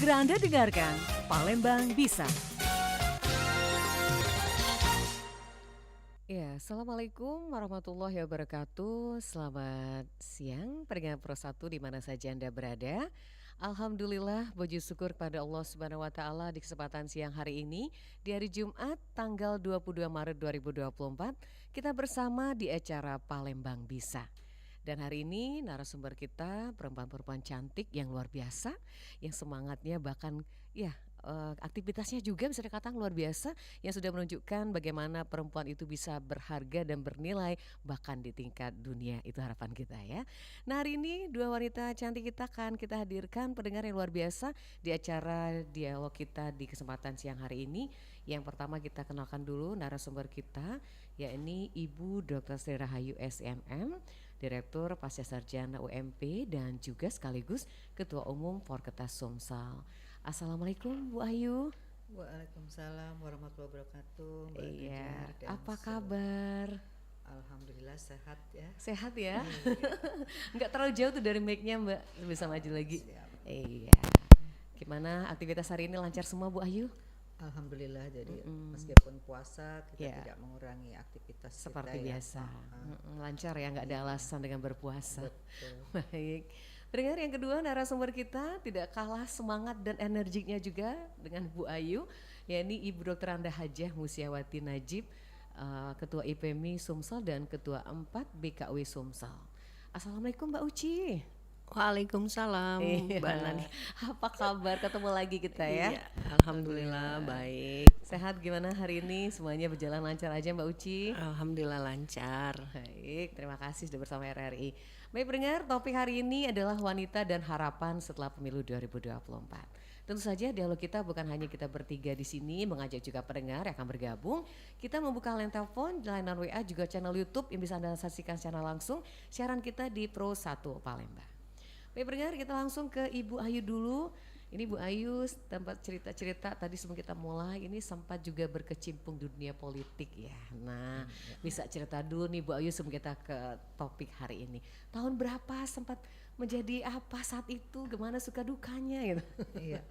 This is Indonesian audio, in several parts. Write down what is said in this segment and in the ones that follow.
Segera Anda dengarkan Palembang Bisa. Ya, Assalamualaikum warahmatullahi wabarakatuh. Selamat siang, pendengar Pro 1 di mana saja Anda berada. Alhamdulillah, puji syukur kepada Allah Subhanahu wa taala di kesempatan siang hari ini di hari Jumat tanggal 22 Maret 2024 kita bersama di acara Palembang Bisa. Dan hari ini narasumber kita perempuan-perempuan cantik yang luar biasa, yang semangatnya bahkan aktivitasnya juga bisa dikatakan luar biasa, yang sudah menunjukkan bagaimana perempuan itu bisa berharga dan bernilai bahkan di tingkat dunia. Itu harapan kita ya. Nah, hari ini dua wanita cantik kita akan kita hadirkan pendengar yang luar biasa di acara dialog kita di kesempatan siang hari ini. Yang pertama kita kenalkan dulu narasumber kita, yakni Ibu Dr. Sri Rahayu SMM, Direktur Pasca Sarjana UMP dan juga sekaligus Ketua Umum Forketas Sumsel. Assalamualaikum Bu Ayu. Waalaikumsalam warahmatullahi wabarakatuh. Mbak Iya, Dinar apa kabar? Alhamdulillah sehat ya. Sehat ya? Enggak terlalu jauh tuh dari mic-nya Mbak, bisa maju lagi. Siap. Iya. Gimana aktivitas hari ini, lancar semua Bu Ayu? Alhamdulillah, jadi meskipun puasa kita tidak mengurangi aktivitas seperti kita biasa. Lancar ya, nggak ada alasan dengan berpuasa. Betul. Baik. Pendengar yang kedua, narasumber kita tidak kalah semangat dan energiknya juga dengan Bu Ayu, yakni Ibu Dr. Anda Hajah Musiawati Najib, Ketua IPMI Sumsel dan Ketua 4 BKW Sumsel. Assalamualaikum Mbak Uci. Waalaikumsalam, Mbak Nani. Apa kabar? Ketemu lagi kita ya. Iya, alhamdulillah baik. Sehat gimana hari ini? Semuanya berjalan lancar aja Mbak Uci? Alhamdulillah lancar. Baik, terima kasih sudah bersama RRI. Baik pendengar, topik hari ini adalah wanita dan harapan setelah pemilu 2024. Tentu saja dialog kita bukan hanya kita bertiga di sini, mengajak juga pendengar yang akan bergabung. Kita membuka line telepon, layanan WA, juga channel YouTube yang bisa Anda saksikan secara langsung siaran kita di Pro 1 Palembang. Baik pendengar, kita langsung ke Ibu Ayu dulu. Ini Bu Ayu tempat cerita-cerita tadi sebelum kita mulai ini sempat juga berkecimpung di dunia politik ya. Nah, bisa cerita dulu nih Bu Ayu sebelum kita ke topik hari ini. Tahun berapa sempat menjadi apa saat itu? Gimana suka dukanya gitu? Iya.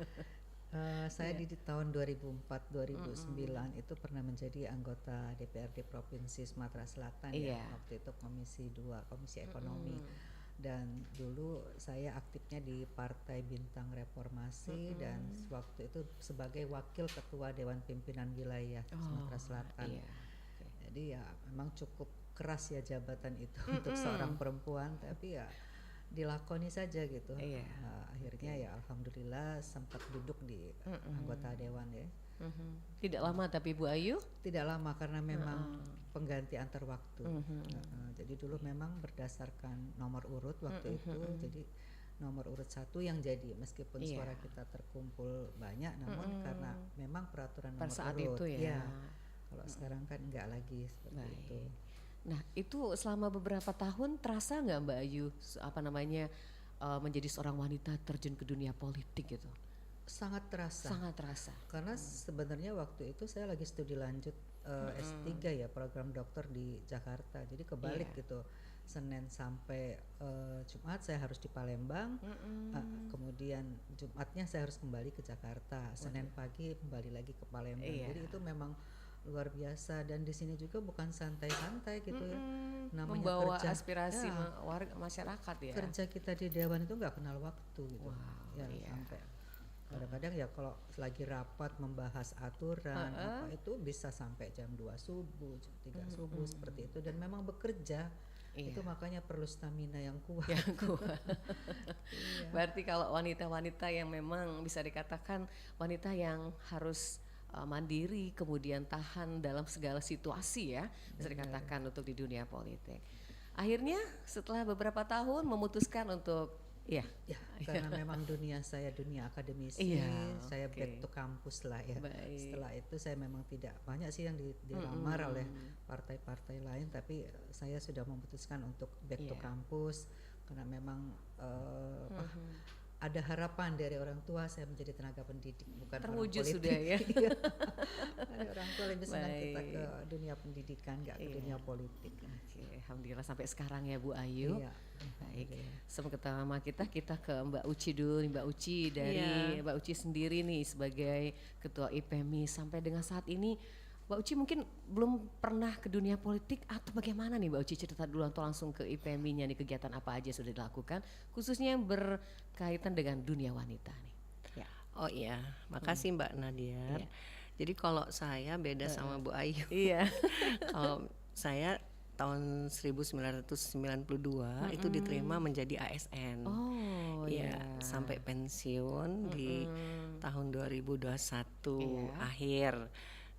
Saya di tahun 2004-2009 itu pernah menjadi anggota DPRD Provinsi Sumatera Selatan ya. Waktu itu Komisi 2, Komisi Ekonomi. Dan dulu saya aktifnya di Partai Bintang Reformasi dan waktu itu sebagai wakil ketua Dewan Pimpinan Wilayah Sumatera Selatan. Jadi ya memang cukup keras ya jabatan itu untuk seorang perempuan, tapi ya dilakoni saja gitu. Akhirnya ya alhamdulillah sempat duduk di anggota dewan ya. Tidak lama tapi Bu Ayu? Tidak lama karena memang pengganti antar waktu. Jadi dulu memang berdasarkan nomor urut waktu itu, jadi nomor urut 1 yang jadi meskipun suara kita terkumpul banyak, namun karena memang peraturan nomor saat urut. Itu ya. Kalau sekarang kan enggak lagi seperti itu. Nah itu selama beberapa tahun terasa nggak Mbak Ayu menjadi seorang wanita terjun ke dunia politik gitu? Sangat terasa. Sangat terasa. Karena sebenarnya waktu itu saya lagi studi lanjut S3 ya, program dokter di Jakarta. Jadi kebalik gitu. Senin sampai Jumat saya harus di Palembang. Kemudian Jumatnya saya harus kembali ke Jakarta. Senin pagi kembali lagi ke Palembang. Jadi itu memang luar biasa, dan di sini juga bukan santai-santai gitu ya. Namanya membawa kerja, aspirasi warga masyarakat ya. Kerja kita di dewan itu nggak kenal waktu gitu. Sampai kadang-kadang ya kalau lagi rapat membahas aturan apa itu bisa sampai jam 2 subuh, jam 3 subuh seperti itu, dan memang bekerja itu makanya perlu stamina yang kuat. Berarti kalau wanita-wanita yang memang bisa dikatakan wanita yang harus mandiri, kemudian tahan dalam segala situasi ya, bisa dikatakan untuk di dunia politik. Akhirnya setelah beberapa tahun memutuskan untuk karena memang dunia saya dunia akademisi, saya back to kampus lah ya. Setelah itu saya memang tidak banyak sih yang dilamar oleh partai-partai lain, tapi saya sudah memutuskan untuk back to kampus karena memang ada harapan dari orang tua saya menjadi tenaga pendidik, bukan terwujud orang politik. Sudah ya. Ada orang tua lebih senang kita ke dunia dunia pendidikan, nggak ke dunia politik. Oke, alhamdulillah sampai sekarang ya Bu Ayu. Iya. Baik, sebelum pertama kita ke Mbak Uci dulu nih, Mbak Uci dari Mbak Uci sendiri nih sebagai Ketua IPMI sampai dengan saat ini, Mbak Uci mungkin belum pernah ke dunia politik atau bagaimana nih Mbak Uci, cerita dulu atau langsung ke IPMI-nya nih, kegiatan apa aja sudah dilakukan khususnya yang berkaitan dengan dunia wanita nih. Ya. Oh iya, makasih Mbak Nadiar. Jadi kalau saya beda sama Bu Ayu. Iya. Kalau saya tahun 1992 itu diterima menjadi ASN. Oh ya, sampai pensiun di tahun 2021 akhir.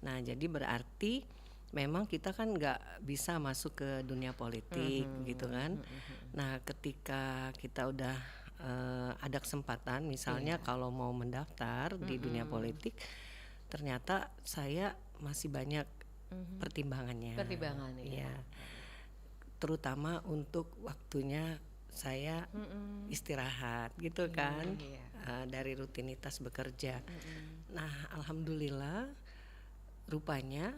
Nah, jadi berarti memang kita kan nggak bisa masuk ke dunia politik gitu kan. Nah, ketika kita udah ada kesempatan misalnya kalau mau mendaftar di dunia politik, ternyata saya masih banyak pertimbangannya. Ya. Terutama untuk waktunya saya istirahat gitu kan, dari rutinitas bekerja. Nah, alhamdulillah rupanya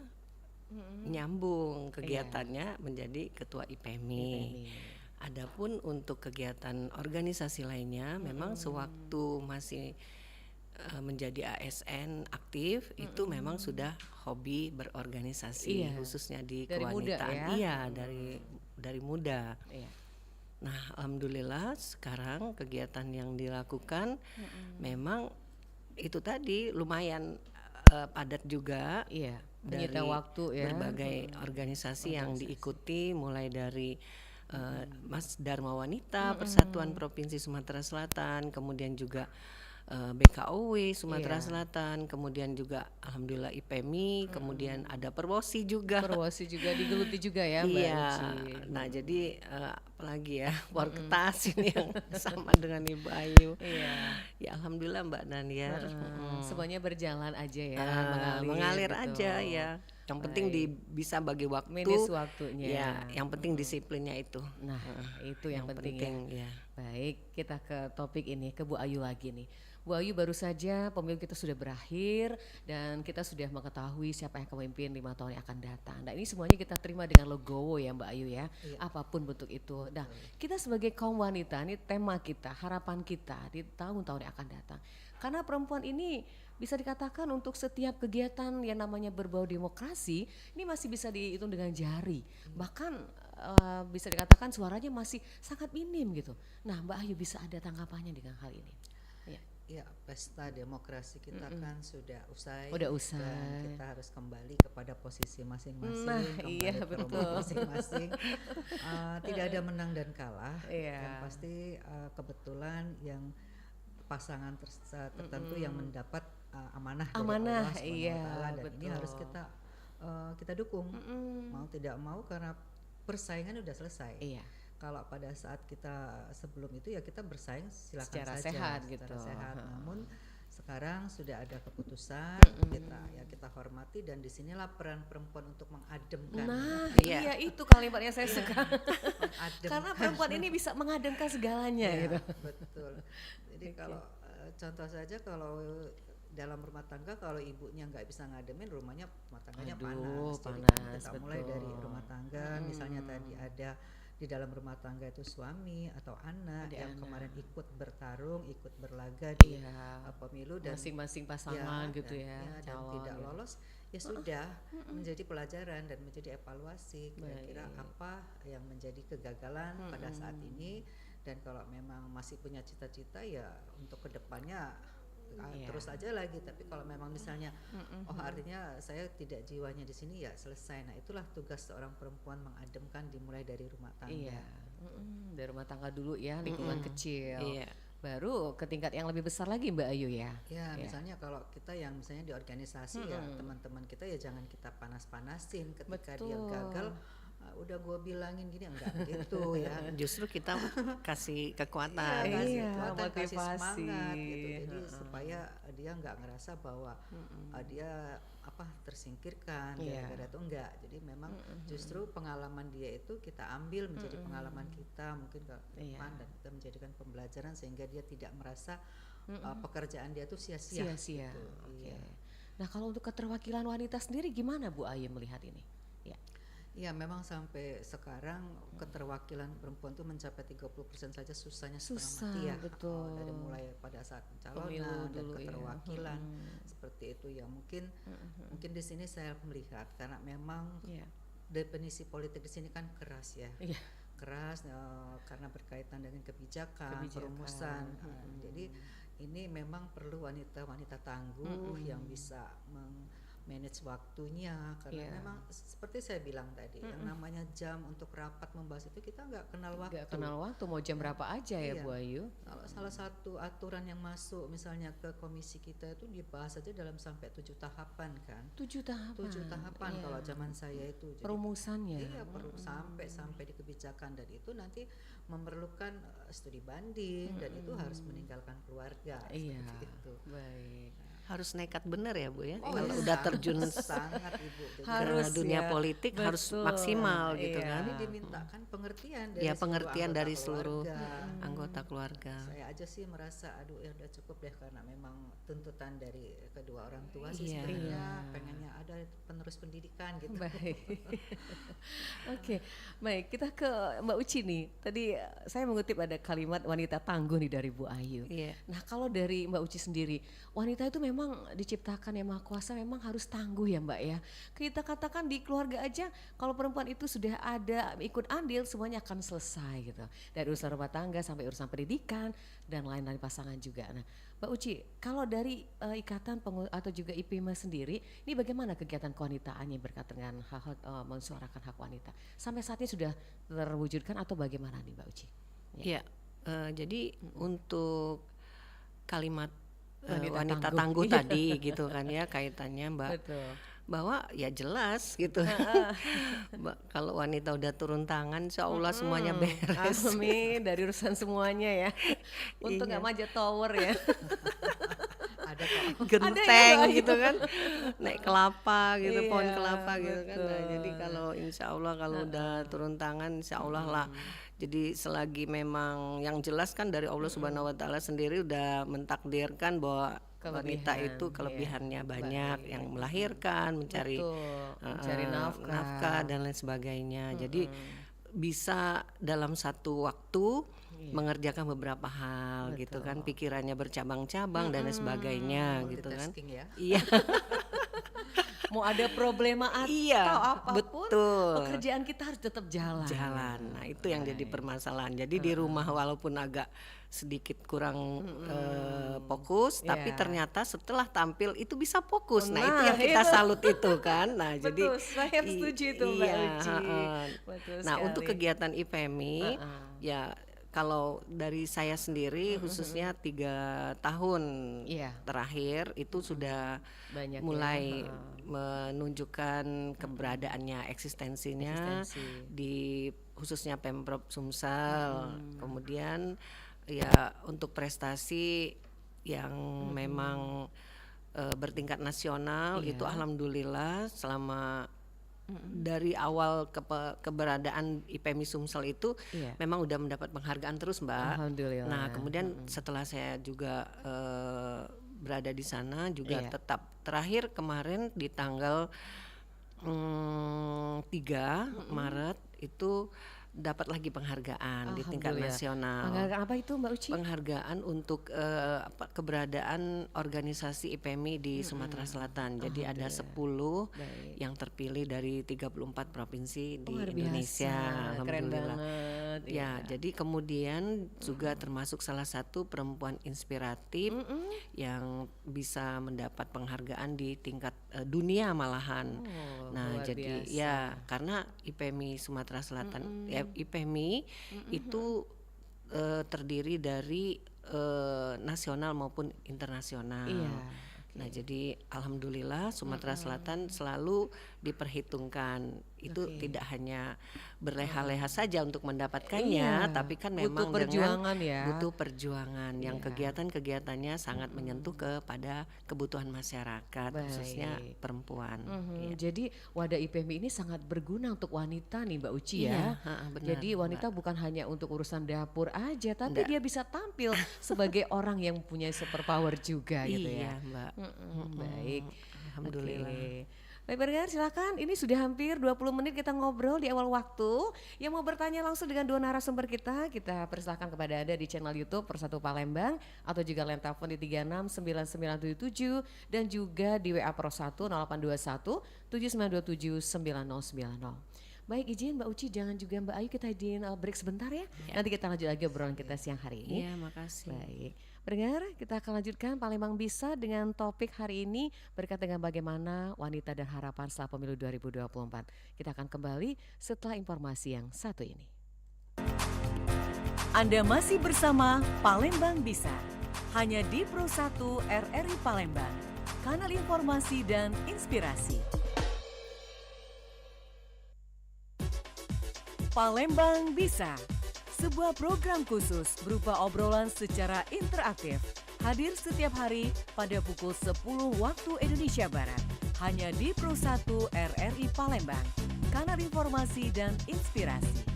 nyambung kegiatannya menjadi ketua IPMI. Adapun untuk kegiatan organisasi lainnya, memang sewaktu masih menjadi ASN aktif itu memang sudah hobi berorganisasi, khususnya di dari kewanitaan. Muda, ya? Iya, dari muda. Nah, alhamdulillah sekarang kegiatan yang dilakukan memang itu tadi lumayan padat juga. Menyita waktu ya. Berbagai organisasi yang diikuti, mulai dari Mas Dharma Wanita Persatuan Provinsi Sumatera Selatan, kemudian juga BKOW Sumatera Selatan, kemudian juga alhamdulillah IPMI, kemudian ada Perwosi juga. Perwosi juga digeluti juga ya Mbak Uci. Nah jadi apalagi ya Porketas ini yang sama dengan Ibu Ayu. Ya alhamdulillah Mbak Naniar. Semuanya berjalan aja ya, mengalir gitu. aja ya. Yang penting bisa bagi waktu. Manage waktunya. Ya, yang penting disiplinnya itu. Nah, itu yang penting ya. Baik, kita ke topik ini, ke Bu Ayu lagi nih. Bu Ayu, baru saja pemilu kita sudah berakhir dan kita sudah mengetahui siapa yang akan memimpin 5 tahun yang akan datang. Nah, ini semuanya kita terima dengan logowo ya Mbak Ayu ya. Apapun bentuk itu. Nah, kita sebagai kaum wanita, ini tema kita, harapan kita di tahun-tahun yang akan datang. Karena perempuan ini bisa dikatakan untuk setiap kegiatan yang namanya berbau demokrasi ini masih bisa dihitung dengan jari. Bahkan bisa dikatakan suaranya masih sangat minim gitu. Nah, Mbak Ayu bisa ada tanggapannya dengan hal ini? Ya, pesta demokrasi kita kan sudah usai. Dan kita harus kembali kepada posisi masing-masing, kembali ke rumah masing-masing. Tidak ada menang dan kalah. Yang pasti kebetulan yang pasangan tertentu yang mendapat amanah dari Allah SWT, dan ini harus kita dukung. Mau tidak mau, karena persaingan udah selesai. Kalau pada saat kita sebelum itu ya kita bersaing silakan secara saja sehat secara gitu. sehat. Namun sekarang sudah ada keputusan, kita hormati, dan disinilah peran perempuan untuk mengademkan. Nah, iya itu kalimatnya saya suka. Karena perempuan ini bisa mengademkan segalanya gitu. Betul. Jadi kalau contoh saja, kalau dalam rumah tangga, kalau ibunya nggak bisa ngademin, rumah tangganya panas. Jadi kita mulai dari rumah tangga, misalnya tadi ada di dalam rumah tangga itu suami atau anak yang kemarin ikut bertarung, ikut berlaga di pemilu, dan masing-masing pasangan gitu ya, dan tidak lolos, ya sudah menjadi pelajaran dan menjadi evaluasi kira-kira apa yang menjadi kegagalan pada saat ini, dan kalau memang masih punya cita-cita ya untuk kedepannya terus aja lagi. Tapi kalau memang misalnya artinya saya tidak jiwanya di sini, ya selesai. Nah, itulah tugas seorang perempuan, mengademkan, dimulai dari rumah tangga. Dari rumah tangga dulu ya, lingkungan kecil. Baru ke tingkat yang lebih besar lagi Mbak Ayu ya. Misalnya kalau kita yang misalnya di organisasi ya, teman-teman kita ya jangan kita panas-panasin ketika dia gagal. Udah gue bilangin gini, enggak gitu ya. Justru kita kasih kekuatan, kasih semangat gitu. Jadi supaya dia nggak ngerasa bahwa dia tersingkirkan gara-gara itu, enggak. Jadi memang justru pengalaman dia itu kita ambil menjadi pengalaman kita mungkin ke depan, dan kita menjadikan pembelajaran sehingga dia tidak merasa pekerjaan dia itu sia-sia. Gitu. Nah, kalau untuk keterwakilan wanita sendiri gimana Bu Ayu melihat ini? Ya. Ya, memang sampai sekarang keterwakilan perempuan itu mencapai 30% saja, susahnya setengah Susah, mati ya. betul. Dari mulai pada saat Pemilu pencalonan dan dulu ya. keterwakilan seperti itu ya. Mungkin di sini saya melihat karena memang Ya. definisi politik di sini kan keras ya. Iya. Keras karena berkaitan dengan kebijakan. Perumusan. Jadi ini memang perlu wanita-wanita tangguh yang bisa manage waktunya, karena memang seperti saya bilang tadi, yang namanya jam untuk rapat membahas itu kita nggak kenal waktu. Nggak kenal waktu, mau jam berapa aja ya Bu Ayu. Kalau salah satu aturan yang masuk misalnya ke komisi kita itu dibahas aja dalam sampai 7 tahapan kan. 7 tahapan. 7 tahapan Iya. kalau zaman saya itu. Jadi, perumusannya. Iya, perlu sampai di kebijakan, dan itu nanti memerlukan studi banding dan itu harus meninggalkan keluarga. Iya. Seperti itu. Baik. Harus nekat bener ya Bu ya. Oh, Kalau iya, udah terjun sangat Ibu. Jadi Harus ke dunia ya, politik harus betul. maksimal gitu Iya. kan. ini dimintakan pengertian dari Ya, seluruh pengertian anggota dari seluruh keluarga. anggota keluarga. Saya aja sih merasa aduh ya udah cukup deh, karena memang tuntutan dari kedua orang tua sih Iya. sebenarnya pengennya ada penerus pendidikan gitu. Baik. Oke, baik, kita ke Mbak Uci nih. Tadi saya mengutip ada kalimat wanita tangguh nih dari Bu Ayu. Iya. Nah, kalau dari Mbak Uci sendiri, wanita itu memang diciptakan yang Maha Kuasa memang harus tangguh ya Mbak ya. Kita katakan di keluarga aja kalau perempuan itu sudah ada ikut andil, semuanya akan selesai gitu. Dari urusan rumah tangga sampai urusan pendidikan dan lain-lain pasangan juga. Nah, Mbak Uci, kalau dari ikatan atau juga IPIMA sendiri, ini bagaimana kegiatan kewanitaannya berkaitan dengan hak mensuarakan hak wanita? Sampai saat ini sudah terwujudkan atau bagaimana nih Mbak Uci? Iya. Jadi untuk kalimat tangguh. wanita tangguh tadi gitu kan ya, kaitannya Mbak, Betul. bahwa ya jelas gitu. Kalau wanita udah turun tangan, insya Allah semuanya beres. Amin, dari urusan semuanya ya. Untung nggak manjat tower ya. Ada kok. Genteng Mbak Ayu. gitu kan, naik kelapa gitu, pohon Iya, kelapa gitu kan. Nah, betul. jadi kalau insya Allah kalau udah turun tangan, insya Allah lah. Jadi selagi memang yang jelas kan dari Allah Subhanahu Wa Taala sendiri udah mentakdirkan bahwa wanita Kelebihan, itu kelebihannya banyak, Baik. yang melahirkan, mencari Betul, mencari nafkah dan lain sebagainya. Jadi bisa dalam satu waktu mengerjakan beberapa hal gitu kan, pikirannya bercabang-cabang dan lain sebagainya gitu kan. Multitasking ya. Iya. Mau ada problema atau Iya, apapun, betul. pekerjaan kita harus tetap jalan. Nah, itu yang jadi permasalahan. Jadi di rumah walaupun agak sedikit kurang fokus, tapi Iya. ternyata setelah tampil itu bisa fokus. Nah, itu Nah, yang kita itu. salut itu kan. Nah, jadi Betul, saya setuju itu Mbak iya, Uci. heeh. Betul Nah, untuk sekali. kegiatan IPMI ya kalau dari saya sendiri khususnya 3 tahun Iya. terakhir itu sudah Banyak ya, mulai menunjukkan keberadaannya, eksistensinya Eksistensi. di khususnya Pemprov Sumsel. Kemudian ya untuk prestasi yang memang bertingkat nasional Iya. itu alhamdulillah selama dari awal keberadaan IPMI Sumsel itu Iya. memang udah mendapat penghargaan terus Mbak. Alhamdulillah. Nah kemudian setelah saya juga berada di sana juga Iya. tetap terakhir kemarin di tanggal 3 Maret itu dapat lagi penghargaan di tingkat Alhamdulillah. nasional. Penghargaan apa itu Mbak Uci? Penghargaan untuk keberadaan organisasi IPMI di Sumatera Selatan. Jadi ada 10 Baik. yang terpilih dari 34 provinsi di Luar Indonesia. biasa, keren Alhamdulillah. banget. Ya, jadi kemudian juga termasuk salah satu perempuan inspiratif yang bisa mendapat penghargaan di tingkat dunia malahan. Oh, Nah, luar jadi biasa. ya karena IPMI Sumatera Selatan, ya IPMI itu terdiri dari nasional maupun internasional. Iya. Nah, jadi alhamdulillah Sumatera Selatan selalu diperhitungkan. Itu tidak hanya berleha-leha saja untuk mendapatkannya, Iya, tapi kan butuh memang perjuangan dengan ya. butuh perjuangan yang Iya. kegiatan-kegiatannya sangat menyentuh kepada kebutuhan masyarakat, khususnya Baik. perempuan. Jadi wadah IPMI ini sangat berguna untuk wanita nih Mbak Uci Iya, ya. benar, Jadi wanita bukan hanya untuk urusan dapur aja, tapi Nggak. dia bisa tampil sebagai orang yang punya superpower juga gitu ya. Iya, Mbak. Baik. Alhamdulillah. Oke. Baik pendengar silakan, ini sudah hampir 20 menit kita ngobrol di awal waktu. Yang mau bertanya langsung dengan dua narasumber kita persilahkan kepada Anda di channel YouTube Persatu Palembang atau juga line telepon di 369977 dan juga di WA Pro 1 0821 7927 9090. Baik izin Mbak Uci, jangan juga Mbak Ayu, kita izin break sebentar ya. Nanti kita lanjut lagi obrolan kita siang hari ini. Iya, makasih. Baik. Pendengar, kita akan lanjutkan Palembang Bisa dengan topik hari ini berkaitan dengan bagaimana wanita dan harapan setelah pemilu 2024. Kita akan kembali setelah informasi yang satu ini. Anda masih bersama Palembang Bisa, hanya di Pro 1 RRI Palembang, kanal informasi dan inspirasi. Palembang Bisa, sebuah program khusus berupa obrolan secara interaktif, hadir setiap hari pada pukul 10 waktu Indonesia Barat, hanya di Pro 1 RRI Palembang, kanal informasi dan inspirasi.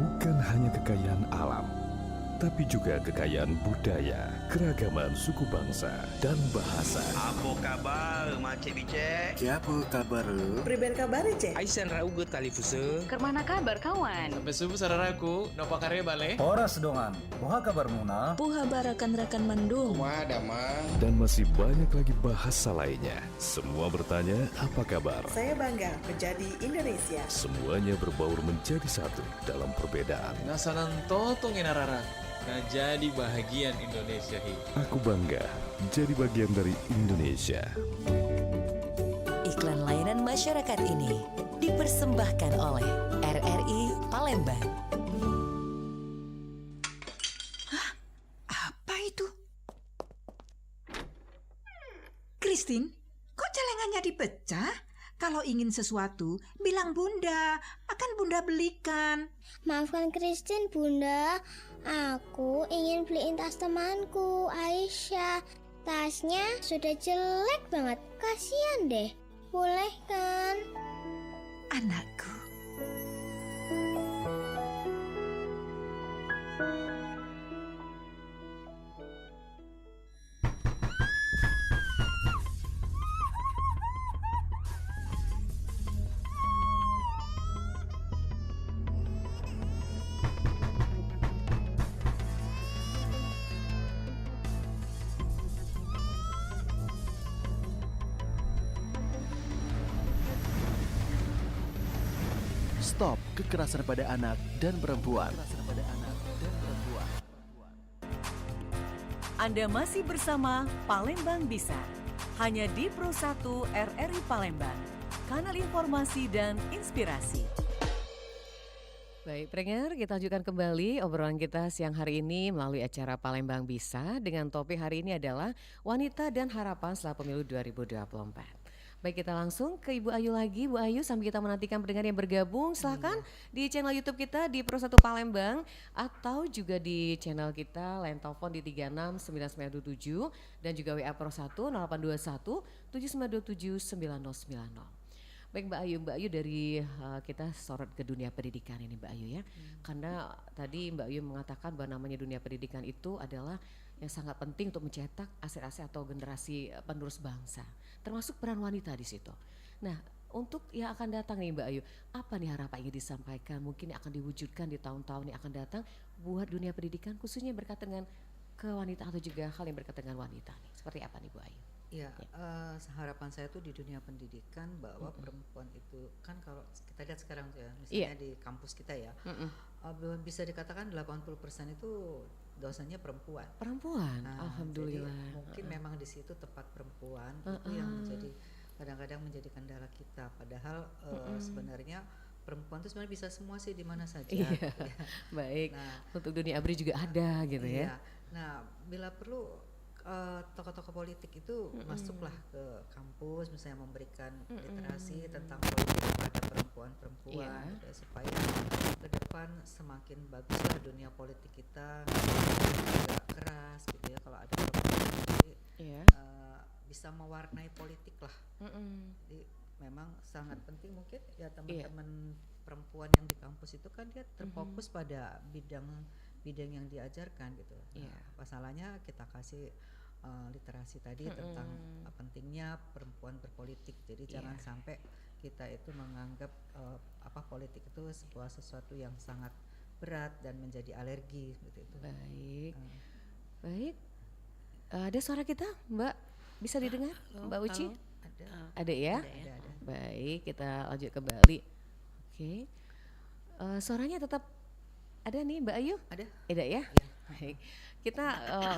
Bukan hanya kekayaan alam, tapi juga kekayaan budaya, keragaman suku bangsa, dan bahasa. Apa kabar, Makcik Bicek? Siapa kabar? Priben kabar cek? Aisan raugut tali fuse. Kermana kabar kawan? Sampai subuh sararaku, nopo karya bale? Horas dongan. Poha kabar Muna. Puha barakan rekan mendung. Wah, damang. Dan masih banyak lagi bahasa lainnya. Semua bertanya, apa kabar? Saya bangga menjadi Indonesia. Semuanya berbaur menjadi satu dalam perbedaan. Nasanan totong inarara. Nah jadi bahagian Indonesia hi. Aku bangga jadi bagian dari Indonesia. Iklan layanan masyarakat ini dipersembahkan oleh RRI Palembang. Apa itu? Christine, kok celengannya dipecah? Kalau ingin sesuatu, bilang Bunda. Akan Bunda belikan. Maafkan Christine, Bunda. Aku ingin beliin tas temanku, Aisyah. Tasnya sudah jelek banget. Kasihan deh. Boleh kan? Anakku. Stop kekerasan pada anak dan perempuan. Anda masih bersama Palembang Bisa, hanya di Pro 1 RRI Palembang, kanal informasi dan inspirasi. Baik pendengar, kita lanjutkan kembali obrolan kita siang hari ini melalui acara Palembang Bisa dengan topik hari ini adalah wanita dan harapan setelah pemilu 2024. Baik, kita langsung ke Ibu Ayu lagi. Bu Ayu, sambil kita menantikan pendengar yang bergabung, silahkan di channel YouTube kita di Pro 1 Palembang atau juga di channel kita line telepon di 369927 dan juga WA Pro 1 0821 7927 9090. Baik Mbak Ayu dari kita sorot ke dunia pendidikan ini Mbak Ayu ya. Karena tadi Mbak Ayu mengatakan bahwa namanya dunia pendidikan itu adalah yang sangat penting untuk mencetak aset-aset atau generasi penerus bangsa, termasuk peran wanita di situ. Nah, untuk yang akan datang nih Mbak Ayu, apa nih harapan ingin disampaikan, mungkin akan diwujudkan di tahun-tahun yang akan datang buat dunia pendidikan khususnya berkaitan dengan ke wanita atau juga hal yang berkaitan dengan wanita nih. Seperti apa nih Bu Ayu? Ya, harapan saya tuh di dunia pendidikan bahwa perempuan itu kan kalau kita lihat sekarang ya, misalnya di kampus kita ya, bisa dikatakan 80% itu dosennya perempuan. Perempuan, alhamdulillah. Jadi mungkin memang di situ tepat perempuan itu yang menjadi kadang-kadang menjadi kendala kita. Padahal sebenarnya perempuan itu sebenarnya bisa semua sih di mana saja. Iya. Ya. Baik. Nah, untuk dunia ABRI juga ada gitu iya. ya. Nah, bila perlu tokoh-tokoh politik itu masuklah ke kampus, misalnya memberikan literasi tentang politik kepada perempuan-perempuan, supaya ke depan semakin baguslah dunia politik kita, tidak keras gitu ya kalau ada perempuan, jadi bisa mewarnai politik lah. Jadi memang sangat penting mungkin ya teman-teman perempuan yang di kampus itu kan dia terfokus pada bidang bidang yang diajarkan gitu. Nah, apa salahnya kita kasih literasi tadi tentang pentingnya perempuan berpolitik. Jadi jangan sampai kita itu menganggap politik itu sesuatu yang sangat berat dan menjadi alergi gitu itu. Baik. Baik. Ada suara kita, Mbak? Bisa didengar, Mbak Uci? Ada ya? Ada. Baik, kita lanjut kembali. Oke. Suaranya tetap ada nih, Mbak Ayu? Ada ya? Baik. Kita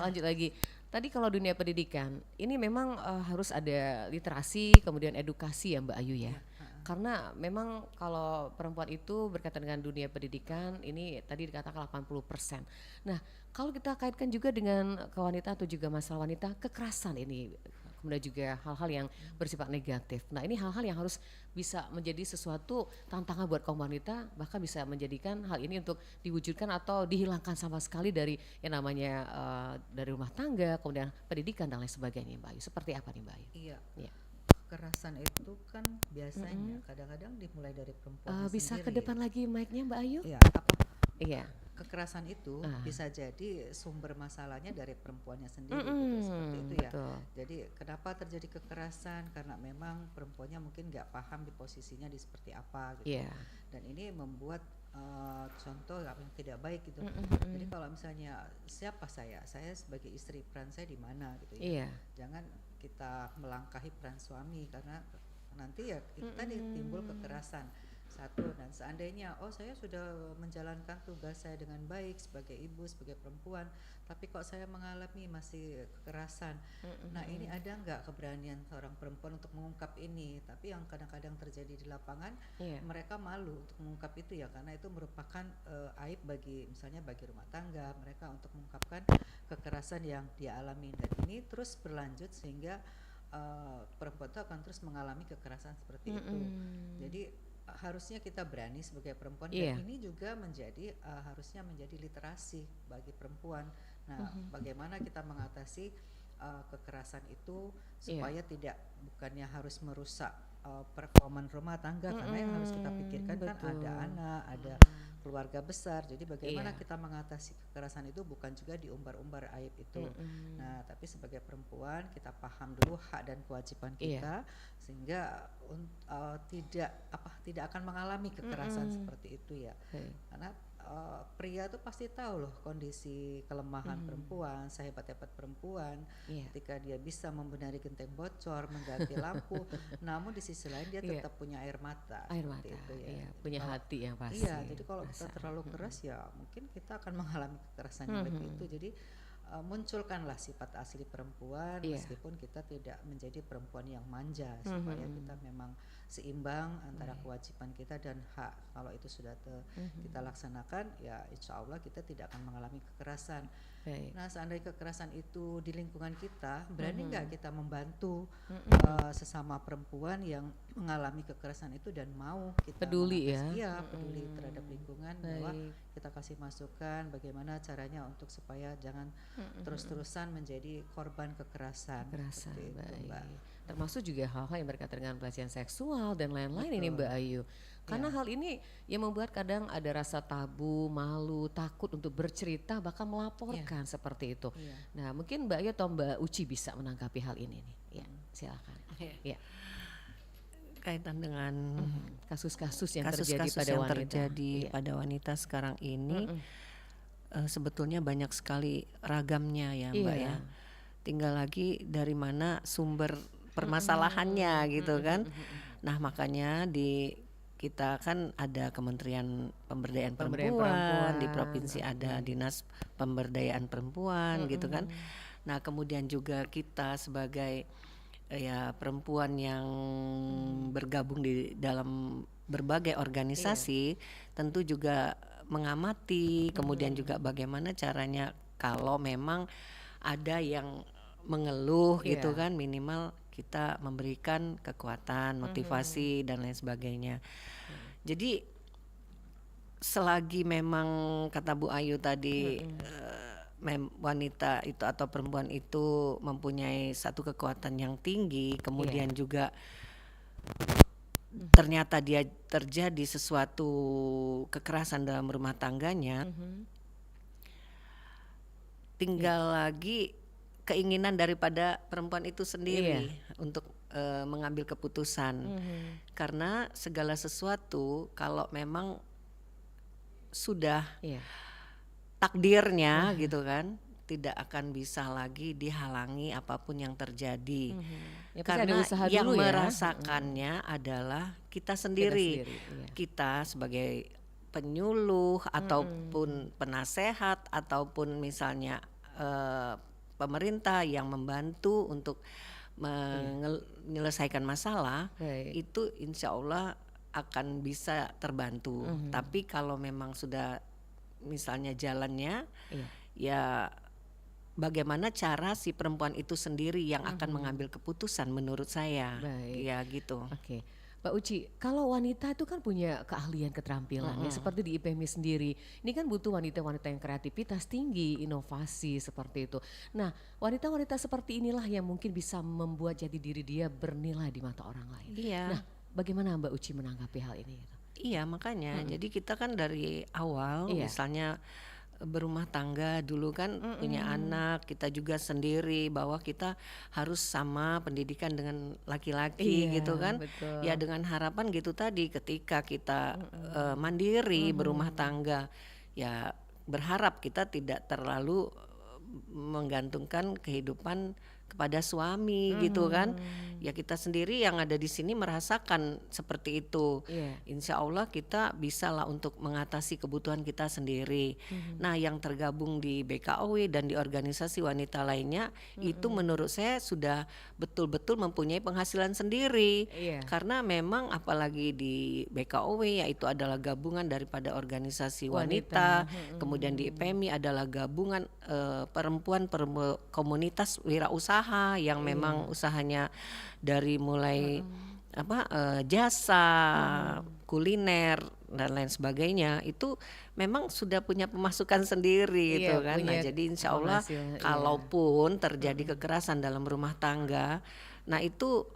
lanjut lagi. Tadi kalau dunia pendidikan, ini memang harus ada literasi, kemudian edukasi ya Mbak Ayu ya. Karena memang kalau perempuan itu berkaitan dengan dunia pendidikan, ini tadi dikatakan 80%. Nah, kalau kita kaitkan juga dengan kewanita atau juga masalah wanita, kekerasan ini, kemudian juga hal-hal yang bersifat negatif. Nah, ini hal-hal yang harus bisa menjadi sesuatu tantangan buat kaum wanita, bahkan bisa menjadikan hal ini untuk diwujudkan atau dihilangkan sama sekali dari yang namanya dari rumah tangga, kemudian pendidikan dan lain sebagainya, Mbak Ayu. Seperti apa nih, Mbak Ayu? Iya. Ya. Kekerasan itu kan biasanya kadang-kadang dimulai dari perempuan bisa sendiri. ke depan lagi mic-nya, Mbak Ayu? Iya, Iya. Kekerasan itu bisa jadi sumber masalahnya dari perempuannya sendiri seperti itu ya. Betul. Jadi kenapa terjadi kekerasan? Karena memang perempuannya mungkin nggak paham di posisinya di seperti apa gitu. Dan ini membuat contoh apa yang tidak baik gitu. Jadi kalau misalnya siapa saya sebagai istri, peran saya di mana gitu ya. Jangan kita melangkahi peran suami karena nanti ya itu tadi timbul kekerasan. Satu, dan seandainya saya sudah menjalankan tugas saya dengan baik sebagai ibu, sebagai perempuan, tapi kok saya mengalami masih kekerasan. Nah, ini ada nggak keberanian seorang perempuan untuk mengungkap ini? Tapi yang kadang-kadang terjadi di lapangan, mereka malu untuk mengungkap itu ya, karena itu merupakan aib bagi misalnya bagi rumah tangga mereka untuk mengungkapkan kekerasan yang dia alami, dan ini terus berlanjut sehingga perempuan itu akan terus mengalami kekerasan seperti itu. Jadi harusnya kita berani sebagai perempuan, dan ini juga menjadi harusnya menjadi literasi bagi perempuan. Nah, bagaimana kita mengatasi kekerasan itu supaya bukannya harus merusak performa rumah tangga, karena yang harus kita pikirkan kan ada anak, ada keluarga besar. Jadi bagaimana kita mengatasi kekerasan itu bukan juga diumbar-umbar aib itu. Nah, tapi sebagai perempuan kita paham dulu hak dan kewajiban kita sehingga tidak akan mengalami kekerasan seperti itu ya. Karena pria tuh pasti tahu loh kondisi kelemahan perempuan, sehebat-hebat perempuan ketika dia bisa membenahi genteng bocor, mengganti lampu, namun di sisi lain dia tetap punya air mata itu ya. Punya hati yang pasti. Iya, jadi kalau kita terlalu keras ya mungkin kita akan mengalami kekerasan yang lebih itu. Jadi munculkanlah sifat asli perempuan meskipun kita tidak menjadi perempuan yang manja, supaya kita memang seimbang antara kewajiban kita dan hak. Kalau itu sudah kita laksanakan, ya insya Allah kita tidak akan mengalami kekerasan. Nah, seandainya kekerasan itu di lingkungan kita, berani nggak kita membantu sesama perempuan yang mengalami kekerasan itu dan mau kita peduli peduli terhadap lingkungan, bahwa kita kasih masukan bagaimana caranya untuk supaya jangan terus-terusan menjadi korban kekerasan. Seperti itu, Mbak. Termasuk juga hal-hal yang berkaitan dengan pelecehan seksual dan lain-lain ini Mbak Ayu. Karena hal ini yang membuat kadang ada rasa tabu, malu, takut untuk bercerita, bahkan melaporkan seperti itu. Nah, mungkin Mbak Ayu atau Mbak Uci bisa menanggapi hal ini nih. Ya, silakan. Ya. Kaitan dengan kasus-kasus yang terjadi pada wanita sekarang ini, sebetulnya banyak sekali ragamnya ya Mbak ya. Tinggal lagi dari mana sumber permasalahannya gitu kan. Nah, makanya di kita kan ada Kementerian Pemberdayaan Perempuan, di provinsi ada Dinas Pemberdayaan Perempuan gitu kan. Nah, kemudian juga kita sebagai perempuan yang bergabung di dalam berbagai organisasi tentu juga mengamati, kemudian juga bagaimana caranya kalau memang ada yang mengeluh gitu kan, minimal kita memberikan kekuatan, motivasi dan lain sebagainya. Jadi selagi memang kata Bu Ayu tadi wanita itu atau perempuan itu mempunyai satu kekuatan yang tinggi, kemudian juga ternyata dia terjadi sesuatu kekerasan dalam rumah tangganya, tinggal lagi keinginan daripada perempuan itu sendiri untuk mengambil keputusan. Karena segala sesuatu kalau memang sudah takdirnya gitu kan, tidak akan bisa lagi dihalangi apapun yang terjadi. Ya, pasti karena ada usaha yang dulu ya. merasakannya adalah kita sendiri. Kita sebagai penyuluh ataupun penasehat ataupun misalnya pemerintah yang membantu untuk menyelesaikan masalah, itu insya Allah akan bisa terbantu. Tapi kalau memang sudah misalnya jalannya, ya bagaimana cara si perempuan itu sendiri yang akan mengambil keputusan menurut saya. Ya gitu. Oke. Mbak Uci, kalau wanita itu kan punya keahlian, keterampilan ya, seperti di IPMI sendiri. Ini kan butuh wanita-wanita yang kreativitas tinggi, inovasi seperti itu. Nah, wanita-wanita seperti inilah yang mungkin bisa membuat jati diri dia bernilai di mata orang lain. Iya. Nah, bagaimana Mbak Uci menanggapi hal ini? Iya, makanya jadi kita kan dari awal misalnya berumah tangga dulu kan punya anak, kita juga sendiri bahwa kita harus sama pendidikan dengan laki-laki gitu kan. Betul. Ya dengan harapan gitu tadi ketika kita mandiri berumah tangga, ya berharap kita tidak terlalu menggantungkan kehidupan kepada suami gitu kan. Ya kita sendiri yang ada di sini merasakan seperti itu. Insya Allah kita bisa lah untuk mengatasi kebutuhan kita sendiri. Nah yang tergabung di BKOW dan di organisasi wanita lainnya itu menurut saya sudah betul-betul mempunyai penghasilan sendiri. Karena memang apalagi di BKOW yaitu adalah gabungan daripada organisasi wanita. Kemudian di IPMI adalah gabungan perempuan komunitas wirausaha yang memang usahanya dari mulai jasa, kuliner dan lain sebagainya, itu memang sudah punya pemasukan sendiri gitu kan. Nah, jadi insya Allah kalaupun terjadi kekerasan dalam rumah tangga, nah itu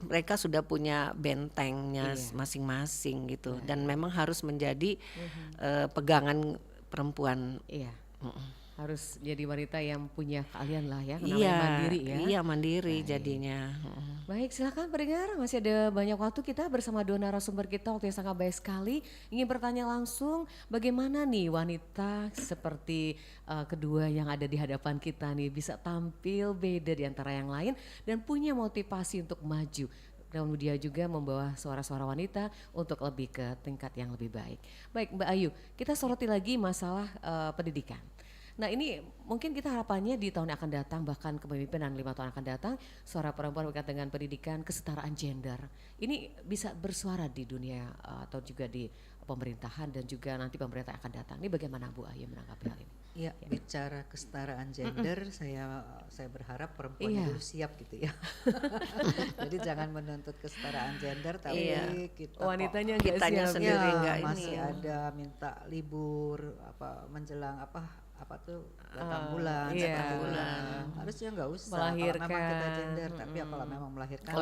mereka sudah punya bentengnya masing-masing gitu, dan memang harus menjadi pegangan perempuan. Harus jadi wanita yang punya keahlian lah ya, namanya mandiri ya. Iya mandiri jadinya. Baik, silakan pendengar, masih ada banyak waktu kita bersama dua narasumber kita, waktu yang sangat baik sekali. Ingin bertanya langsung, bagaimana nih wanita seperti kedua yang ada di hadapan kita nih bisa tampil beda di antara yang lain dan punya motivasi untuk maju. Dan dia juga membawa suara-suara wanita untuk lebih ke tingkat yang lebih baik. Baik Mbak Ayu, kita soroti lagi masalah pendidikan. Nah ini mungkin kita harapannya di tahun yang akan datang, bahkan kepemimpinan 5 tahun akan datang, suara perempuan berkaitan dengan pendidikan, kesetaraan gender ini bisa bersuara di dunia atau juga di pemerintahan dan juga nanti pemerintah akan datang. Ini bagaimana Bu Ayu menanggapi hal ini? Ya, bicara kesetaraan gender, saya berharap perempuan dulu siap gitu ya. Jadi jangan menuntut kesetaraan gender, tapi kita wanitanya kitanya sendiri enggak masih ada minta libur menjelang apa tuh datang bulan, harusnya nggak usah melahirkan. Kalau memang kita gender, tapi kalau memang melahirkan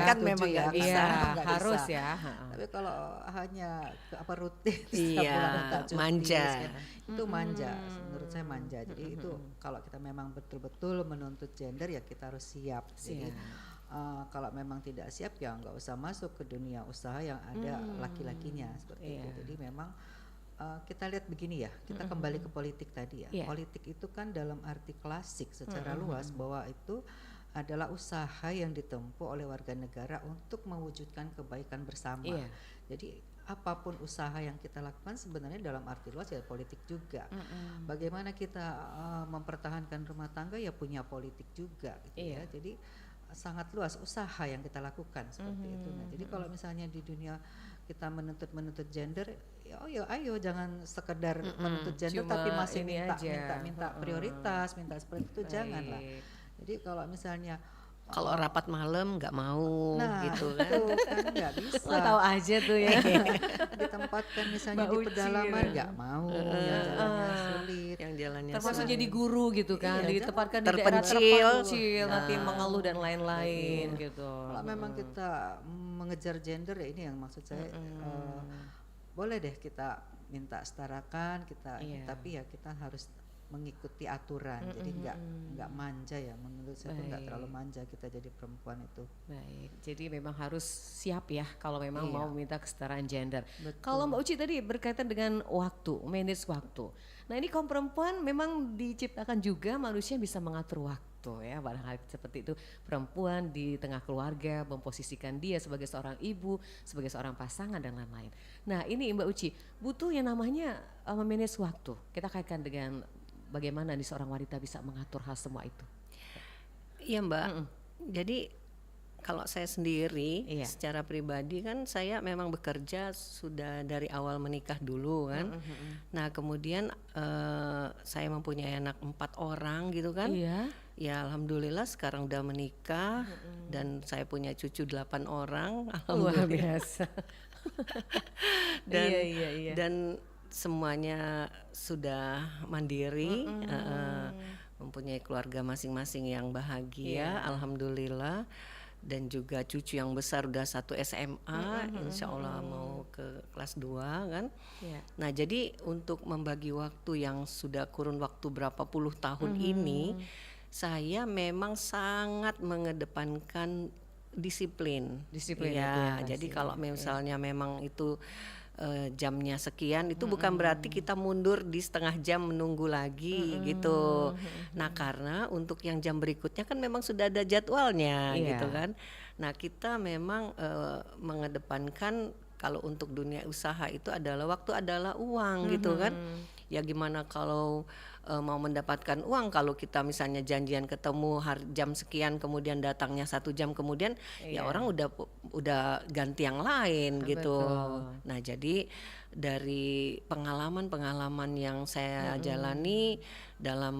kan memang nggak bisa, harus ya. Tapi kalau hanya rutin setiap bulan minta cuti, manja, itu manja. Menurut saya manja. Jadi itu kalau kita memang betul-betul menuntut gender ya kita harus siap. Jadi kalau memang tidak siap ya nggak usah masuk ke dunia usaha yang ada laki-lakinya seperti itu. Jadi memang kita lihat begini ya, kita kembali ke politik tadi ya. Politik itu kan dalam arti klasik secara luas bahwa itu adalah usaha yang ditempuh oleh warga negara untuk mewujudkan kebaikan bersama. Jadi apapun usaha yang kita lakukan sebenarnya dalam arti luas ya politik juga. Bagaimana kita mempertahankan rumah tangga ya punya politik juga gitu ya. Jadi sangat luas usaha yang kita lakukan seperti itu. Nah, jadi kalau misalnya di dunia kita menuntut gender, ayo jangan sekedar menuntut gender tapi masih minta prioritas, minta seperti itu, janganlah. Jadi kalau misalnya kalau rapat malam nggak mau gitu kan, nggak bisa. Tahu aja tuh ya. Ditempatkan misalnya di pedalaman nggak mau, yang jalannya sulit, yang jalannya termasuk jadi guru gitu kan, ditempatkan di daerah terpencil, nanti mengeluh dan lain-lain gitu. Kalau memang kita mengejar gender ya ini yang maksud saya, boleh deh kita minta setarakan kita, tapi ya kita harus mengikuti aturan, jadi nggak manja ya, menurut saya tuh nggak terlalu manja kita jadi perempuan itu. Baik, jadi memang harus siap ya kalau memang Iya. mau meminta kesetaraan gender. Betul. Kalau Mbak Uci tadi berkaitan dengan waktu, manage waktu. Nah ini kaum perempuan memang diciptakan juga manusia bisa mengatur waktu ya, barangkali seperti itu perempuan di tengah keluarga memposisikan dia sebagai seorang ibu, sebagai seorang pasangan dan lain-lain. Nah ini Mbak Uci butuh yang namanya memanage waktu. Kita kaitkan dengan bagaimana nih seorang wanita bisa mengatur hal semua itu. Iya Mbak. Jadi kalau saya sendiri Iya. secara pribadi kan saya memang bekerja sudah dari awal menikah dulu kan. Nah kemudian saya mempunyai anak 4 orang gitu kan. Iya. Ya alhamdulillah sekarang udah menikah dan saya punya cucu 8 orang. Luar Alhamdulillah. biasa. Dan Iya. dan semuanya sudah mandiri, mempunyai keluarga masing-masing yang bahagia, alhamdulillah. Dan juga cucu yang besar udah 1 SMA, insya Allah mau ke kelas 2 kan. Iya. Nah jadi untuk membagi waktu yang sudah kurun waktu berapa puluh tahun ini, saya memang sangat mengedepankan disiplin. Disiplin itu Ya, ya jadi pasti, kalau misalnya memang itu jamnya sekian, itu bukan berarti kita mundur di setengah jam menunggu lagi gitu. Nah karena untuk yang jam berikutnya kan memang sudah ada jadwalnya Iya. gitu kan. Nah kita memang mengedepankan kalau untuk dunia usaha itu adalah waktu adalah uang gitu kan. Ya gimana kalau mau mendapatkan uang kalau kita misalnya janjian ketemu jam sekian kemudian datangnya 1 jam kemudian ya orang udah ganti yang lain gitu. Betul. Nah jadi dari pengalaman yang saya jalani dalam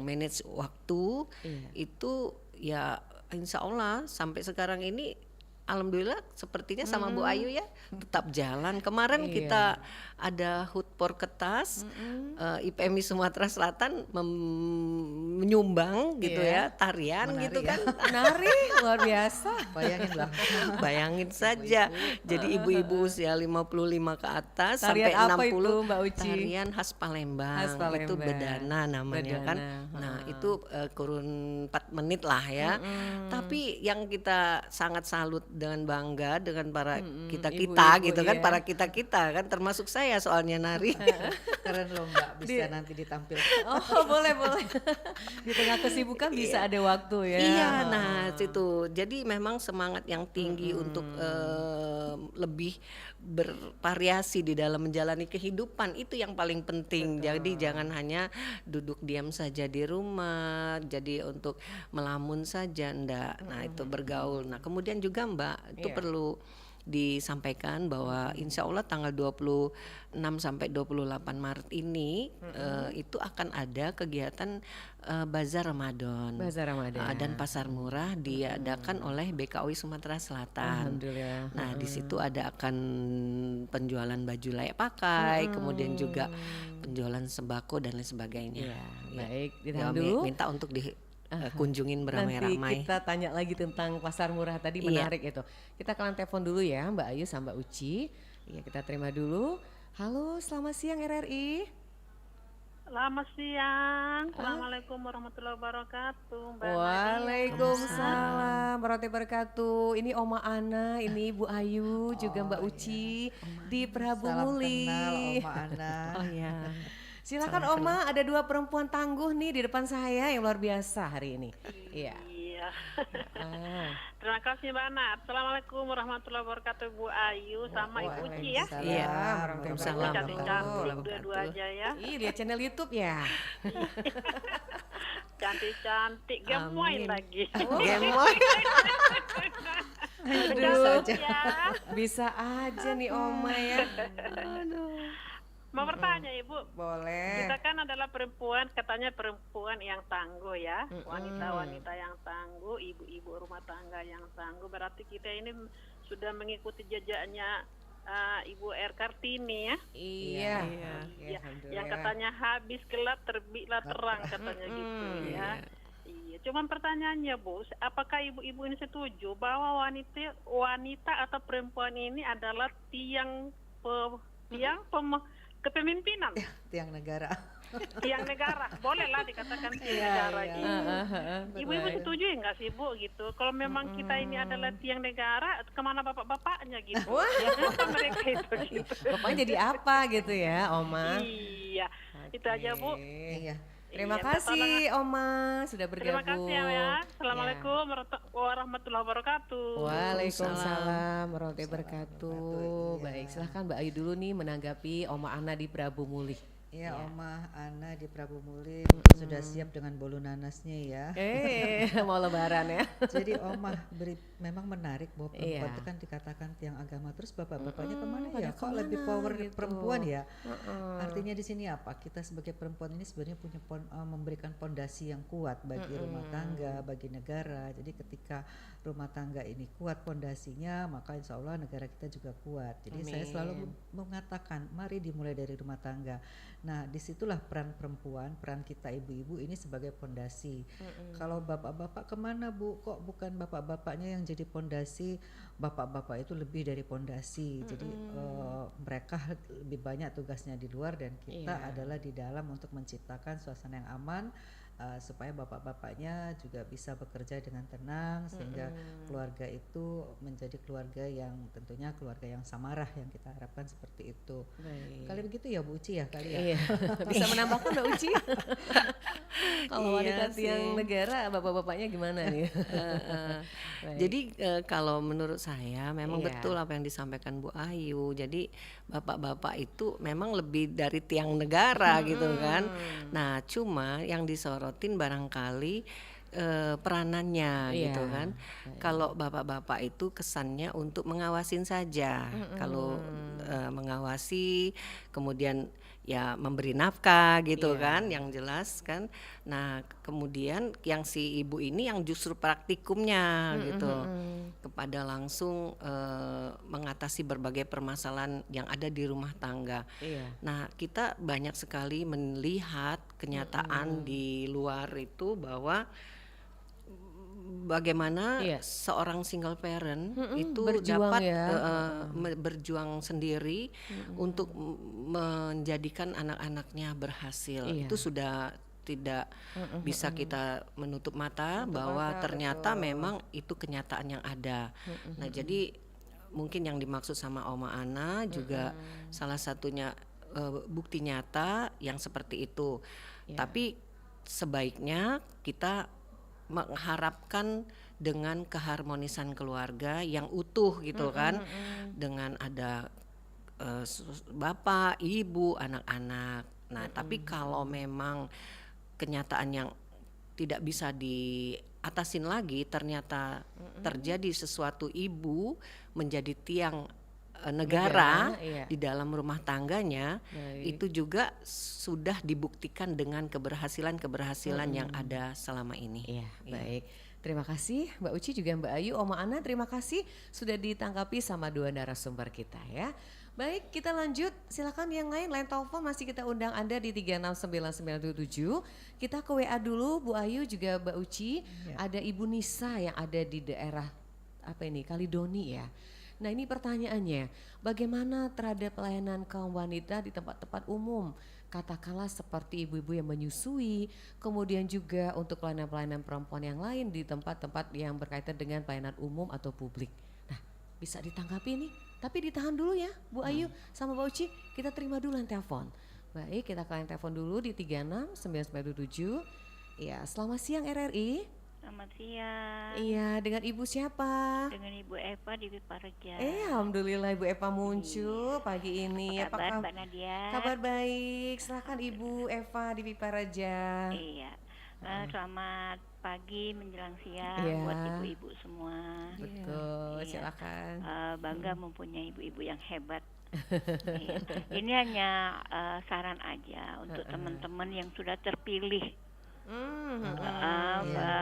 manage waktu itu ya insya Allah sampai sekarang ini alhamdulillah sepertinya sama Bu Ayu ya tetap jalan. Kemarin kita ada HUT Porketas IPMI Sumatera Selatan menyumbang gitu ya tarian Menari gitu ya. kan. Menari luar biasa. Bayangin lah. Bayangin saja. Jadi ibu-ibu usia 55 ke atas Tarian sampai apa 60 itu, Mbak Uci? tarian khas Palembang. Khas Palembang. Itu bedana namanya kan. Bedana, Nah, itu kurun 4 menit lah ya. Tapi yang kita sangat salut dengan bangga dengan para kita-kita Ibu-ibu gitu kan, ya. para kita-kita kan termasuk saya soalnya nari. Keren loh Mbak, bisa nanti ditampilkan. Oh boleh. Di tengah kesibukan bisa ada waktu ya. Iya, nah situ. Jadi memang semangat yang tinggi untuk lebih bervariasi di dalam menjalani kehidupan itu yang paling penting. Jadi jangan hanya duduk diam saja di rumah, jadi untuk melamun saja ndak. Nah, itu bergaul. Nah, kemudian juga Mbak, itu perlu disampaikan bahwa insya Allah tanggal 26 sampai 28 Maret ini itu akan ada kegiatan Bazar Ramadan. Bazar Ramadan. Dan pasar murah diadakan oleh BKUI Sumatera Selatan. Alhamdulillah. Nah, di situ akan penjualan baju layak pakai, kemudian juga penjualan sembako dan lain sebagainya. Ya, baik, Ya, ditahan dulu. minta untuk dikunjungin Nanti beramai-ramai. kita tanya lagi tentang pasar murah tadi, Iya. menarik itu. Kita akan telepon dulu ya Mbak Ayu sama Mbak Uci. Ya kita terima dulu. Halo, selamat siang RRI. Selamat siang. Assalamualaikum warahmatullahi wabarakatuh. Mbak Waalaikumsalam warahmatullahi wabarakatuh. Ini Oma Ana, ini Bu Ayu, juga Mbak Uci di Prabu Salam Muli. kenal Oma Ana. Oh ya. Silakan Oma, ada 2 perempuan tangguh nih di depan saya yang luar biasa hari ini. Iya. Iya. Ah. Terima kasih Mbak Ana. Assalamualaikum warahmatullahi wabarakatuh Bu Ayu sama Ibu Uci ya. Iya. Waalaikumsalam. Cantik-cantik dua-dua aja ya. Ih, lihat channel YouTube ya. Cantik-cantik, gemoy Amin. lagi. Gemoy. Aduh, Ya. bisa aja nih Oma ya. Mau bertanya Ibu, Boleh. kita kan adalah perempuan, katanya perempuan yang tangguh ya, wanita-wanita yang tangguh, ibu-ibu rumah tangga yang tangguh. Berarti kita ini sudah mengikuti jejaknya Ibu R. Kartini ya. Iya. Ya, yang katanya habis gelap terbitlah terang katanya gitu ya. Iya, cuman pertanyaannya Bu, apakah ibu-ibu ini setuju bahwa wanita atau perempuan ini adalah tiang kepemimpinan? Tiang negara. tiang negara, bolehlah dikatakan tiang negara gitu. Ibu-ibu setuju nggak sih Bu gitu? Kalau memang kita ini adalah tiang negara, kemana bapak-bapaknya gitu? Ya kenapa mereka itu gitu? Bapaknya jadi apa gitu ya, Oma? Iya, itu aja Bu. Iya. Terima Iya, kasih Oma sudah Terima bergabung. kasih ya. Assalamualaikum warahmatullahi wabarakatuh. Waalaikumsalam warahmatullahi wabarakatuh. Iya. Baik, silahkan Mbak Ayu dulu nih menanggapi Oma Ana di Prabu Mulih. Ya, Ya. Oma Ana di Prabu Mulih sudah siap dengan bolu nanasnya ya. Mau lebaran ya. Jadi Oma memang menarik bahwa perempuan Iya. itu kan dikatakan tiang agama, terus bapak-bapaknya kemana pada ya? Kok kemana lebih power gitu. perempuan ya? Heeh. Artinya di sini apa? Kita sebagai perempuan ini sebenarnya punya memberikan pondasi yang kuat bagi rumah tangga, bagi negara. Jadi ketika rumah tangga ini kuat pondasinya, maka insya Allah negara kita juga kuat. Jadi saya selalu mengatakan, mari dimulai dari rumah tangga. Nah, disitulah peran perempuan, peran kita ibu-ibu ini sebagai pondasi. Kalau bapak-bapak kemana Bu? Kok bukan bapak-bapaknya yang jadi pondasi? Bapak-bapak itu lebih dari pondasi. Jadi mereka lebih banyak tugasnya di luar dan kita adalah di dalam untuk menciptakan suasana yang aman. Supaya bapak-bapaknya juga bisa bekerja dengan tenang sehingga keluarga itu menjadi keluarga yang tentunya keluarga yang samarah yang kita harapkan seperti itu. Baik. Kali begitu ya Bu Uci ya kali ya. Iya. Bisa menambahkan Mbak Uci? Kalau wanita Iya tiang sih. negara, bapak-bapaknya gimana nih? Baik. Jadi kalau menurut saya memang Iya. betul apa yang disampaikan Bu Ayu. Jadi bapak-bapak itu memang lebih dari tiang negara gitu kan. Nah, cuma yang disorotin barangkali peranannya Iya. gitu kan. Kalau bapak-bapak itu kesannya untuk mengawasin saja. Kalau mengawasi, kemudian ya memberi nafkah gitu kan, yang jelas kan. Nah, kemudian yang si ibu ini yang justru praktikumnya gitu, kepada langsung mengatasi berbagai permasalahan yang ada di rumah tangga. Iya. Nah, kita banyak sekali melihat kenyataan di luar itu bahwa bagaimana seorang single parent itu berjuang dapat ya. berjuang sendiri untuk menjadikan anak-anaknya berhasil. Iya. Itu sudah tidak bisa kita menutup mata bahwa ternyata memang itu kenyataan yang ada. Nah, jadi mungkin yang dimaksud sama Oma Ana juga salah satunya bukti nyata yang seperti itu. Tapi sebaiknya kita mengharapkan dengan keharmonisan keluarga yang utuh gitu kan, dengan ada bapak, ibu, anak-anak. Nah, tapi kalau memang kenyataan yang tidak bisa diatasin lagi, ternyata terjadi sesuatu, ibu menjadi tiang negara iya. di dalam rumah tangganya. Baik. Itu juga sudah dibuktikan dengan keberhasilan yang ada selama ini. Iya, baik. Terima kasih Mbak Uci juga Mbak Ayu, Oma Ana terima kasih sudah ditanggapi sama dua narasumber kita ya. Baik, kita lanjut. Silakan yang lain telepon masih kita undang Anda di 36997. Kita ke WA dulu Bu Ayu juga Mbak Uci. Ada Ibu Nisa yang ada di daerah Kalidoni ya. Nah, ini pertanyaannya, bagaimana terhadap pelayanan kaum wanita di tempat-tempat umum? Katakanlah seperti ibu-ibu yang menyusui, kemudian juga untuk pelayanan-pelayanan perempuan yang lain di tempat-tempat yang berkaitan dengan pelayanan umum atau publik. Nah, bisa ditanggapi nih, tapi ditahan dulu ya Bu Ayu sama Mbak Uci, kita terima dulu yang telepon. Baik, kita kalian telepon dulu di 36997. Ya, selamat siang RRI. Selamat siang. Iya, dengan Ibu siapa? Dengan Ibu Eva di Pipareja. Alhamdulillah Ibu Eva muncul pagi ini. Apa kabar Mbak Nadia? Kabar baik. Silakan Ibu Eva di Pipareja. Iya. Selamat pagi menjelang siang buat ibu-ibu semua. Betul, silakan. Bangga mempunyai ibu-ibu yang hebat. Iya. Ini hanya saran aja untuk teman-teman yang sudah terpilih.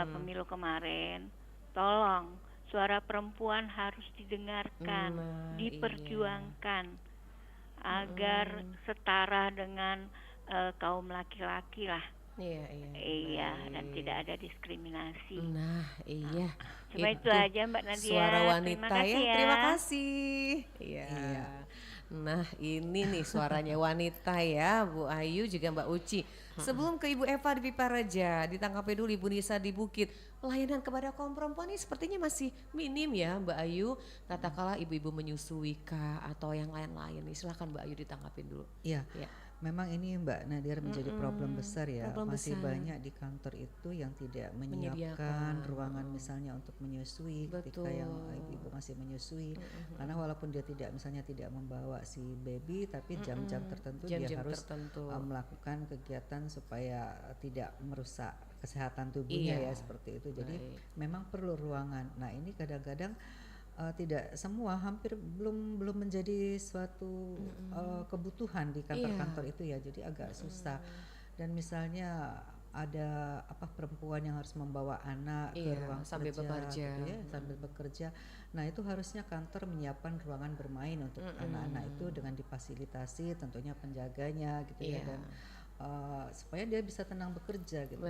Pemilu kemarin, tolong suara perempuan harus didengarkan, diperjuangkan agar setara dengan kaum laki-laki lah. Iya, dan tidak ada diskriminasi. Nah, iya. Cuma itu aja Mbak Nadia. Suara wanita Terima kasih ya. Terima kasih. Iya. Nah, ini nih suaranya wanita ya, Bu Ayu juga Mbak Uci. Sebelum ke Ibu Eva di Piparaja, ditangkapi dulu Ibu Nisa di Bukit. Pelayanan kepada kaum perempuan ini sepertinya masih minim ya Mbak Ayu. Katakanlah ibu-ibu menyusui kah atau yang lain-lain nih. Silakan Mbak Ayu ditangkapin dulu. Iya. Memang ini Mbak Nadia menjadi problem besar ya. Masih banyak di kantor itu yang tidak menyiapkan ruangan misalnya untuk menyusui ketika yang ibu-ibu masih menyusui. Karena walaupun dia misalnya tidak membawa si baby, tapi jam-jam tertentu dia harus melakukan kegiatan supaya tidak merusak kesehatan tubuhnya ya seperti itu. Jadi memang perlu ruangan. Nah ini kadang-kadang tidak semua, hampir belum menjadi suatu kebutuhan di kantor-kantor itu ya, jadi agak susah. Dan misalnya ada perempuan yang harus membawa anak ke ruang sambil bekerja gitu ya, sambil bekerja. Nah itu harusnya kantor menyiapkan ruangan bermain untuk anak-anak itu dengan difasilitasi tentunya penjaganya gitu ya, dan supaya dia bisa tenang bekerja gitu.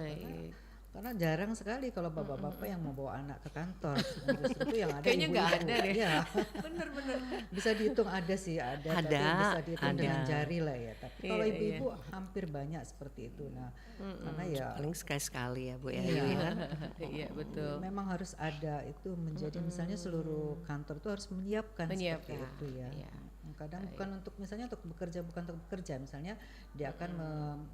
Karena jarang sekali kalau bapak-bapak yang mau bawa anak ke kantor. Justru itu yang ada kayaknya nggak ada deh. Ya. Bener-bener. Bisa dihitung ada sih, tapi bisa dihitung dengan jari lah ya. Tapi kalau ibu-ibu hampir banyak seperti itu. Nah, karena ya paling sekali-sekali ya Bu ya. Iya betul. Memang harus ada itu menjadi misalnya seluruh kantor itu harus menyiapkan seperti itu ya. Kadang bukan untuk misalnya untuk bekerja, bukan untuk bekerja, misalnya dia akan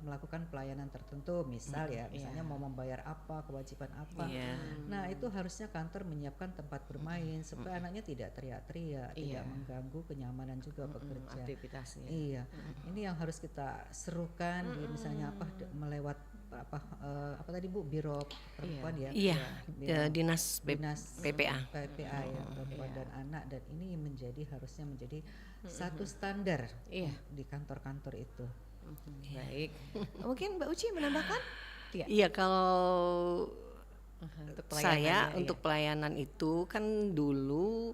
melakukan pelayanan tertentu, misalnya mau membayar apa, kewajiban apa. Nah itu harusnya kantor menyiapkan tempat bermain supaya anaknya tidak teriak-teriak, tidak mengganggu kenyamanan juga bekerja. Aktivitasnya. Iya, ini yang harus kita serukan di misalnya melewat apa tadi Bu, biro perempuan ya? Iya, dinas PPA ya, perempuan dan anak, dan ini harusnya menjadi satu standar di kantor-kantor itu. Baik, mungkin Mbak Uci menambahkan? Iya, kalau saya untuk pelayanan itu kan dulu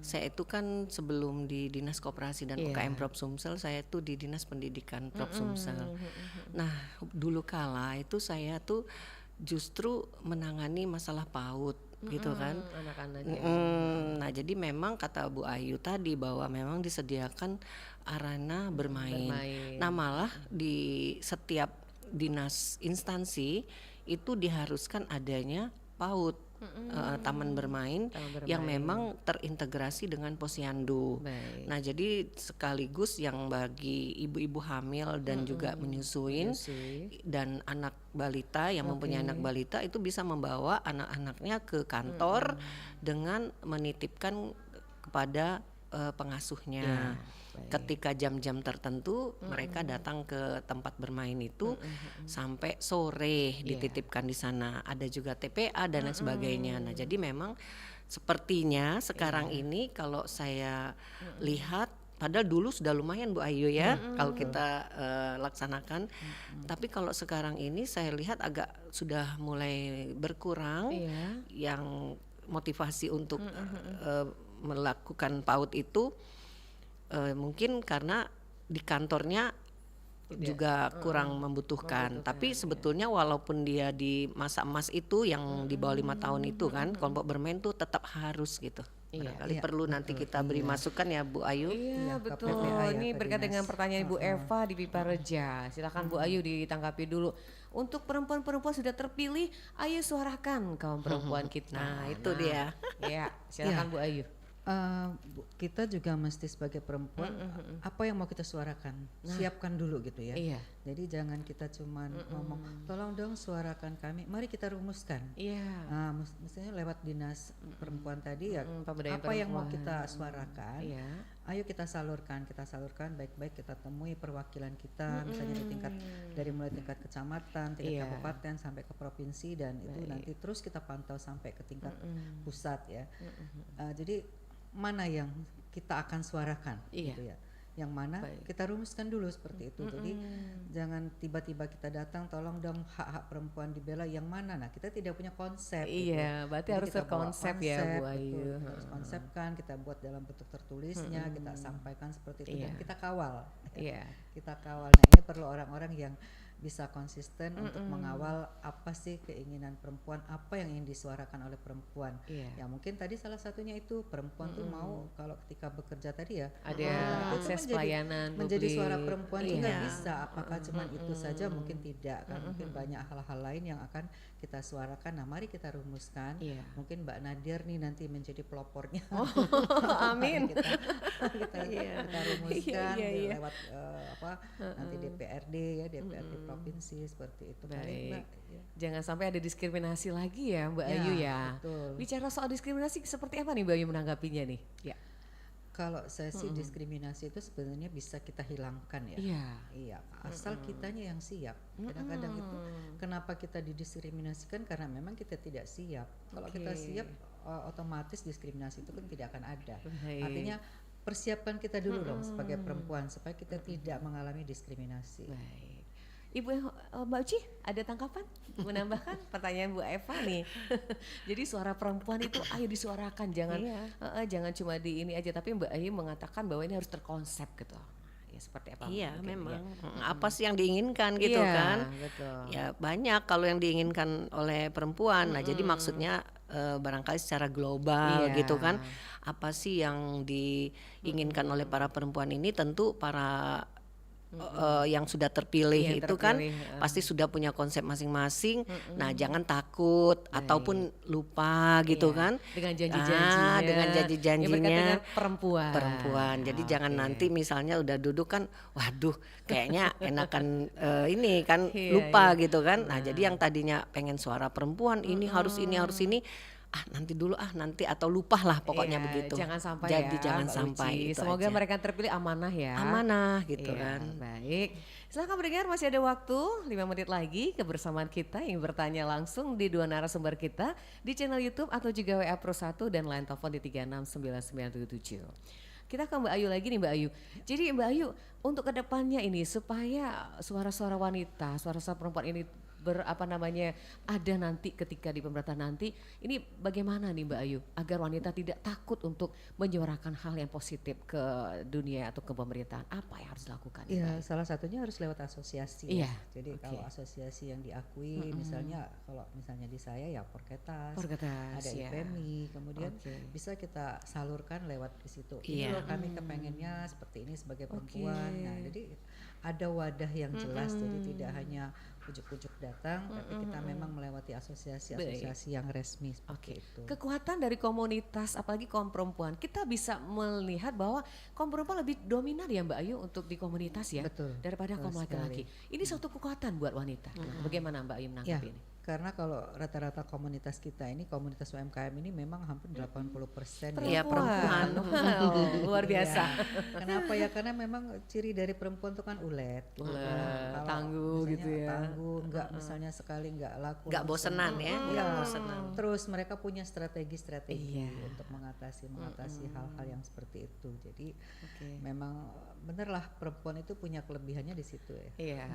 saya itu kan sebelum di Dinas Koperasi dan UKM Prop Sumsel, saya itu di Dinas Pendidikan Prop Sumsel. Nah dulu kala itu saya tuh justru menangani masalah PAUD gitu kan, anak-anak Nah jadi memang kata Bu Ayu tadi bahwa memang disediakan arena bermain. Nah malah di setiap dinas instansi itu diharuskan adanya PAUD, taman bermain yang memang terintegrasi dengan posyandu. Nah jadi sekaligus yang bagi ibu-ibu hamil dan juga menyusuin dan anak balita yang mempunyai anak balita itu bisa membawa anak-anaknya ke kantor dengan menitipkan kepada pengasuhnya. Ketika jam-jam tertentu mereka datang ke tempat bermain itu sampai sore dititipkan di sana. Ada juga TPA dan lain sebagainya. Nah, jadi memang sepertinya sekarang ini kalau saya lihat, padahal dulu sudah lumayan Bu Ayu ya kalau kita laksanakan. Tapi kalau sekarang ini saya lihat agak sudah mulai berkurang yang motivasi untuk melakukan PAUD itu. Mungkin karena di kantornya juga kurang membutuhkan. Tapi sebetulnya walaupun dia di masa emas itu yang di bawah 5 tahun itu kan kelompok bermain tuh tetap harus gitu. Barangkali perlu nanti kita beri masukan ya Bu Ayu. Iya betul. Ini berkait dengan pertanyaan Ibu Eva di Pipareja. Silakan Bu Ayu ditanggapi dulu. Untuk perempuan-perempuan sudah terpilih, ayo suarakan kaum perempuan kita. Nah itu dia. Ya silakan Bu Ayu. Kita juga mesti sebagai perempuan apa yang mau kita suarakan, siapkan dulu gitu ya. Jadi jangan kita cuman ngomong tolong dong suarakan kami, mari kita rumuskan. Misalnya lewat dinas perempuan tadi ya, apa yang mau kita suarakan, ayo kita salurkan baik-baik, kita temui perwakilan kita misalnya di tingkat dari mulai tingkat kecamatan, tingkat kabupaten sampai ke provinsi, dan itu nanti terus kita pantau sampai ke tingkat pusat ya. Jadi mana yang kita akan suarakan gitu ya, yang mana kita rumuskan dulu seperti itu. Jadi jangan tiba-tiba kita datang tolong dong hak-hak perempuan dibela, yang mana, nah kita tidak punya konsep gitu. Berarti harus terkonsep ya Bu Ayu. Kita harus konsepkan, kita buat dalam bentuk tertulisnya, kita sampaikan seperti itu dan kita kawal. Kita kawal. Nah ini perlu orang-orang yang bisa konsisten untuk mengawal apa sih keinginan perempuan, apa yang ingin disuarakan oleh perempuan. Ya mungkin tadi salah satunya itu perempuan tuh mau kalau ketika bekerja tadi ya ada akses pelayanan menjadi publik. suara perempuan juga bisa. Apakah cuman itu saja? Mungkin tidak kan, mungkin banyak hal-hal lain yang akan kita suarakan. Nah mari kita rumuskan. Mungkin Mbak Nadir nih nanti menjadi pelopornya. Amin. kita rumuskan lewat nanti DPRD ya, DPRD provinsi seperti itu. Baik. Jangan sampai ada diskriminasi lagi ya Mbak Ayu ya. Betul. Bicara soal diskriminasi seperti apa nih Mbak Ayu menanggapinya nih? Ya. Kalau saya sih diskriminasi itu sebenarnya bisa kita hilangkan ya. Iya, asal kitanya yang siap. Kadang-kadang itu kenapa kita didiskriminasikan karena memang kita tidak siap. Kalau kita siap otomatis diskriminasi itu kan tidak akan ada. Artinya persiapkan kita dulu dong sebagai perempuan supaya kita tidak mengalami diskriminasi. Baik. Ibu Mbak Uci ada tangkapan menambahkan pertanyaan Bu Eva nih. Jadi suara perempuan itu ayo disuarakan, jangan cuma di ini aja, tapi Mbak Ayu mengatakan bahwa ini harus terkonsep gitu. Ya seperti apa? Iya memang. Apa sih yang diinginkan gitu kan? Betul. Ya banyak kalau yang diinginkan oleh perempuan. Nah jadi maksudnya barangkali secara global gitu kan. Apa sih yang diinginkan oleh para perempuan ini? Tentu para yang sudah terpilih itu kan pasti sudah punya konsep masing-masing. Nah jangan takut ataupun lupa gitu kan dengan janji-janjinya, dengan janji-janjinya perempuan. Jadi jangan nanti misalnya udah duduk kan, waduh kayaknya enakan ini kan lupa gitu kan. Nah jadi yang tadinya pengen suara perempuan ini harus ini nanti dulu nanti atau lupa lah pokoknya begitu. Jangan sampai jadi jangan sampai. Semoga mereka terpilih amanah ya. Amanah gitu kan. Baik. Silahkan mendengar, masih ada waktu 5 menit lagi kebersamaan kita yang bertanya langsung di dua narasumber kita di channel YouTube atau juga WA Pro 1 dan line telepon di 369977. Kita ke Mbak Ayu lagi nih Mbak Ayu. Jadi Mbak Ayu untuk kedepannya ini supaya suara-suara wanita, suara-suara perempuan ini ada nanti ketika di pemerintahan nanti, ini bagaimana nih Mbak Ayu agar wanita tidak takut untuk menyuarakan hal yang positif ke dunia atau ke pemerintahan? Apa yang harus dilakukan? Ya salah satunya harus lewat asosiasi. Jadi kalau asosiasi yang diakui, misalnya kalau misalnya di saya ya Porketas, ada IPMI, kemudian bisa kita salurkan lewat di situ. Ini loh kami kepengennya seperti ini sebagai perempuan. Nah jadi ada wadah yang jelas, jadi tidak hanya ujuk-ujuk datang, tapi kita memang melewati asosiasi-asosiasi yang resmi seperti itu. Kekuatan dari komunitas, apalagi kaum perempuan, kita bisa melihat bahwa kaum perempuan lebih dominan ya Mbak Ayu untuk di komunitas ya, daripada kaum laki-laki. Ini suatu kekuatan buat wanita. Bagaimana Mbak Ayu menanggapi ini? Karena kalau rata-rata komunitas kita ini, komunitas UMKM ini memang hampir 80% perempuan. Luar biasa. Kenapa ya? Karena memang ciri dari perempuan itu kan ulet, tangguh gitu ya. Tangguh, enggak misalnya sekali enggak laku. Enggak bosenan ya, enggak bosenan. Terus mereka punya strategi-strategi untuk mengatasi hal-hal yang seperti itu. Jadi memang benerlah perempuan itu punya kelebihannya di situ ya. Iya,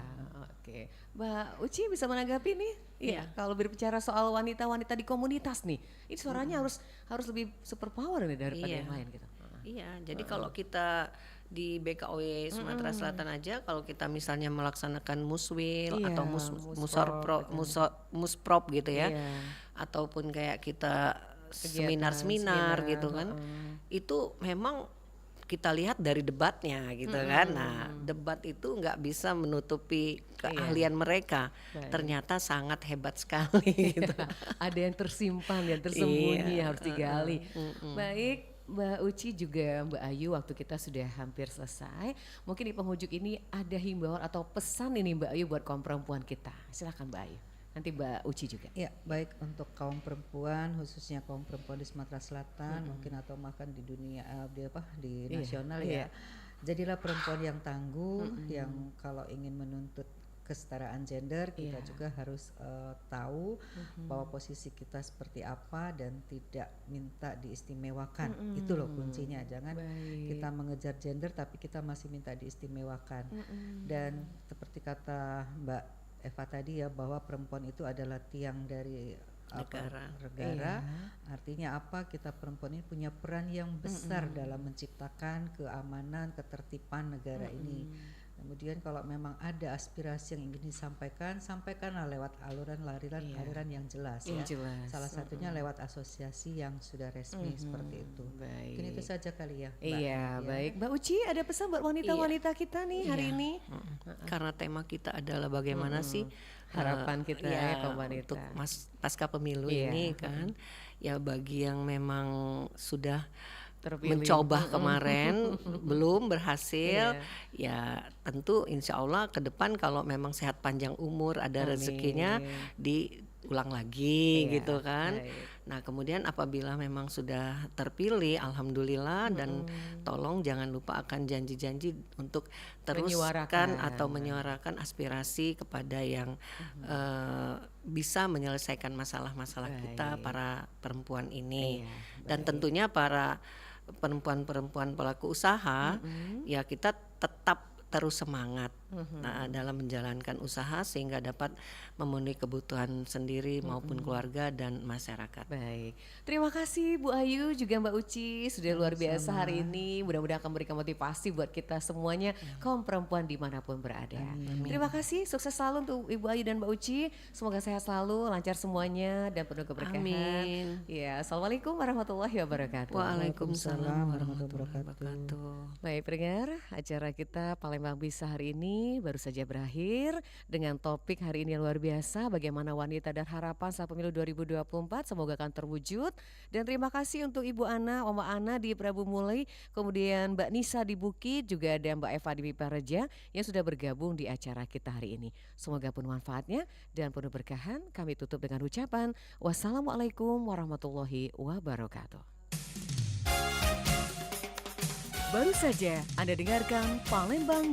Mbak Uci bisa menanggapi nih? Iya, kalau berbicara soal wanita-wanita di komunitas nih, ini suaranya harus lebih super power nih daripada yang lain gitu. Iya, jadi kalau kita di BKOW Sumatera Selatan aja, kalau kita misalnya melaksanakan muswil atau musprop gitu ya, ataupun kayak kita seminar-seminar gitu kan, itu memang kita lihat dari debatnya gitu kan. Nah debat itu nggak bisa menutupi keahlian mereka. Ternyata sangat hebat sekali gitu. Ada yang tersimpan, yang tersembunyi, harus digali. Baik Mbak Uci juga Mbak Ayu, waktu kita sudah hampir selesai. Mungkin di penghujung ini ada himbauan atau pesan ini Mbak Ayu buat kaum perempuan kita. Silakan Mbak Ayu. Nanti Mbak Uci juga. Ya, baik untuk kaum perempuan, khususnya kaum perempuan di Sumatera Selatan, mungkin atau bahkan di dunia di nasional ya. Jadilah perempuan yang tangguh, yang kalau ingin menuntut kesetaraan gender, kita juga harus tahu bahwa posisi kita seperti apa dan tidak minta diistimewakan. Itu loh kuncinya. Jangan kita mengejar gender tapi kita masih minta diistimewakan. Dan seperti kata Mbak Eva tadi ya, bahwa perempuan itu adalah tiang dari negara. Artinya apa? Kita perempuan ini punya peran yang besar dalam menciptakan keamanan, ketertiban negara ini. Kemudian kalau memang ada aspirasi yang ingin disampaikan, sampaikanlah lewat aliran yang jelas ya. Salah satunya lewat asosiasi yang sudah resmi seperti itu. Mungkin itu saja kali ya, Mbak. Iya, baik. Mbak Uci, ada pesan buat wanita-wanita kita nih hari ini? Karena tema kita adalah bagaimana sih harapan kita ya kaum wanita untuk pasca pemilu ini kan. Ya bagi yang memang sudah mencoba kemarin belum berhasil, ya tentu insya Allah ke depan kalau memang sehat panjang umur, ada rezekinya diulang lagi gitu kan. Nah kemudian apabila memang sudah terpilih, alhamdulillah, dan tolong jangan lupa akan janji-janji untuk teruskan atau menyuarakan aspirasi kepada yang bisa menyelesaikan masalah-masalah kita para perempuan ini. Dan tentunya para perempuan-perempuan pelaku usaha, ya kita tetap terus semangat dalam menjalankan usaha sehingga dapat memenuhi kebutuhan sendiri maupun keluarga dan masyarakat. Baik, terima kasih Bu Ayu juga Mbak Uci, sudah luar biasa hari ini. Mudah-mudahan akan memberikan motivasi buat kita semuanya, kaum perempuan dimanapun berada. Terima kasih, sukses selalu untuk Ibu Ayu dan Mbak Uci. Semoga sehat selalu, lancar semuanya dan penuh keberkahan. Amin. Ya, assalamualaikum warahmatullahi wabarakatuh. Waalaikumsalam warahmatullahi wabarakatuh. Baik pendengar, acara kita Palembang Bisa hari ini baru saja berakhir dengan topik hari ini yang luar biasa, bagaimana wanita dan harapan saat pemilu 2024, semoga akan terwujud. Dan terima kasih untuk Ibu Ana, Oma Ana di Prabu Mulai, kemudian Mbak Nisa di Bukit, juga ada Mbak Eva di Pipareja yang sudah bergabung di acara kita hari ini. Semoga penuh manfaatnya dan penuh berkahan. Kami tutup dengan ucapan wassalamualaikum warahmatullahi wabarakatuh. Baru saja Anda dengarkan Palembang